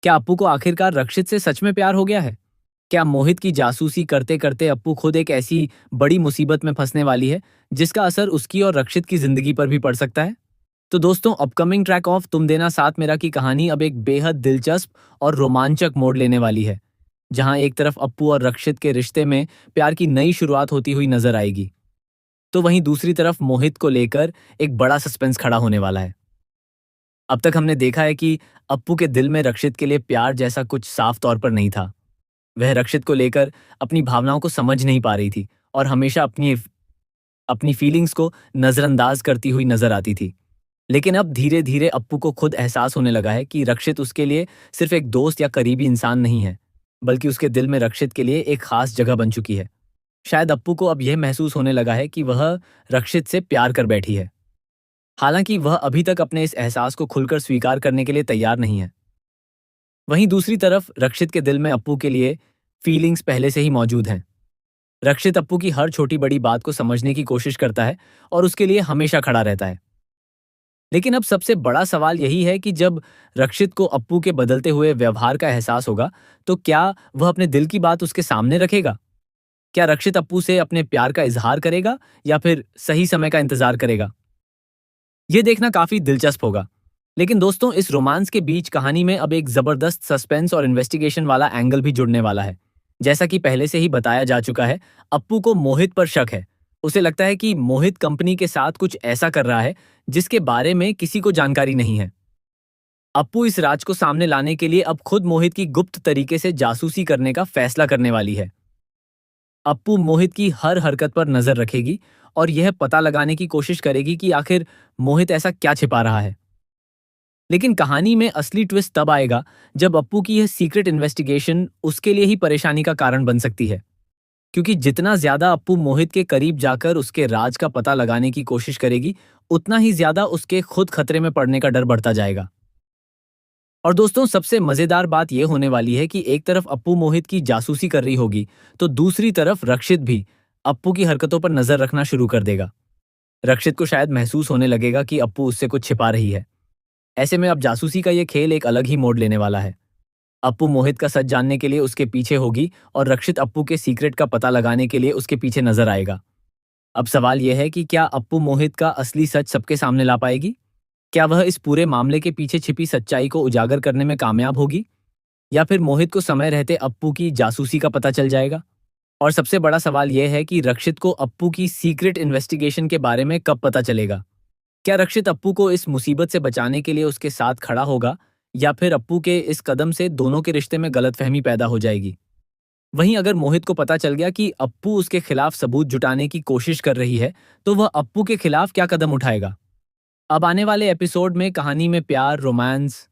क्या अप्पू को आखिरकार रक्षित से सच में प्यार हो गया है? क्या मोहित की जासूसी करते करते अप्पू खुद एक ऐसी बड़ी मुसीबत में फंसने वाली है जिसका असर उसकी और रक्षित की जिंदगी पर भी पड़ सकता है? तो दोस्तों, अपकमिंग ट्रैक ऑफ तुम देना साथ मेरा की कहानी अब एक बेहद दिलचस्प और रोमांचक मोड़ लेने वाली है, जहां एक तरफ अप्पू और रक्षित के रिश्ते में प्यार की नई शुरुआत होती हुई नजर आएगी, तो वहीं दूसरी तरफ मोहित को लेकर एक बड़ा सस्पेंस खड़ा होने वाला है। अब तक हमने देखा है कि अप्पू के दिल में रक्षित के लिए प्यार जैसा कुछ साफ तौर पर नहीं था। वह रक्षित को लेकर अपनी भावनाओं को समझ नहीं पा रही थी और हमेशा अपनी अपनी फीलिंग्स को नजरअंदाज करती हुई नजर आती थी। लेकिन अब धीरे धीरे अप्पू को खुद एहसास होने लगा है कि रक्षित उसके लिए सिर्फ एक दोस्त या करीबी इंसान नहीं है, बल्कि उसके दिल में रक्षित के लिए एक खास जगह बन चुकी है। शायद अप्पू को अब यह महसूस होने लगा है कि वह रक्षित से प्यार कर बैठी है, हालांकि वह अभी तक अपने इस एहसास को खुलकर स्वीकार करने के लिए तैयार नहीं है। वहीं दूसरी तरफ रक्षित के दिल में अप्पू के लिए फीलिंग्स पहले से ही मौजूद हैं। रक्षित अप्पू की हर छोटी बड़ी बात को समझने की कोशिश करता है और उसके लिए हमेशा खड़ा रहता है। लेकिन अब सबसे बड़ा सवाल यही है कि जब रक्षित को अप्पू के बदलते हुए व्यवहार का एहसास होगा, तो क्या वह अपने दिल की बात उसके सामने रखेगा? क्या रक्षित अप्पू से अपने प्यार का इजहार करेगा या फिर सही समय का इंतजार करेगा? यह देखना काफी दिलचस्प होगा। लेकिन दोस्तों, इस रोमांस के बीच कहानी में अब एक जबरदस्त सस्पेंस और इन्वेस्टिगेशन वाला एंगल भी जुड़ने वाला है। जैसा कि पहले से ही बताया जा चुका है, अप्पू को मोहित पर शक है। उसे लगता है कि मोहित कंपनी के साथ कुछ ऐसा कर रहा है जिसके बारे में किसी को जानकारी नहीं है। अप्पू इस राज को सामने लाने के लिए अब खुद मोहित की गुप्त तरीके से जासूसी करने का फैसला करने वाली है। अप्पू मोहित की हर हरकत पर नजर रखेगी और यह पता लगाने की कोशिश करेगी कि आखिर मोहित ऐसा क्या छिपा रहा है। लेकिन कहानी में असली ट्विस्ट तब आएगा जब अप्पू की यह सीक्रेट इन्वेस्टिगेशन उसके लिए ही परेशानी का कारण बन सकती है, क्योंकि जितना ज्यादा अप्पू मोहित के करीब जाकर उसके राज का पता लगाने की कोशिश करेगी, उतना ही ज्यादा उसके खुद खतरे में पड़ने का डर बढ़ता जाएगा। और दोस्तों, सबसे मजेदार बात यह होने वाली है कि एक तरफ अप्पू मोहित की जासूसी कर रही होगी, तो दूसरी तरफ रक्षित भी अप्पू की हरकतों पर नजर रखना शुरू कर देगा। रक्षित को शायद महसूस होने लगेगा कि अप्पू उससे कुछ छिपा रही है। ऐसे में अब जासूसी का यह खेल एक अलग ही मोड़ लेने वाला है। अप्पू मोहित का सच जानने के लिए उसके पीछे होगी और रक्षित अप्पू के सीक्रेट का पता लगाने के लिए उसके पीछे नजर आएगा। अब सवाल यह है कि क्या अप्पू मोहित का असली सच सबके सामने ला पाएगी? क्या वह इस पूरे मामले के पीछे छिपी सच्चाई को उजागर करने में कामयाब होगी, या फिर मोहित को समय रहते अप्पू की जासूसी का पता चल जाएगा? और सबसे बड़ा सवाल यह है कि रक्षित को अप्पू की सीक्रेट इन्वेस्टिगेशन के बारे में कब पता चलेगा? क्या रक्षित अप्पू को इस मुसीबत से बचाने के लिए उसके साथ खड़ा होगा, या फिर अप्पू के इस कदम से दोनों के रिश्ते में गलतफहमी पैदा हो जाएगी? वहीं अगर मोहित को पता चल गया कि अप्पू उसके खिलाफ सबूत जुटाने की कोशिश कर रही है, तो वह अप्पू के खिलाफ क्या कदम उठाएगा? अब आने वाले एपिसोड में कहानी में प्यार, रोमांस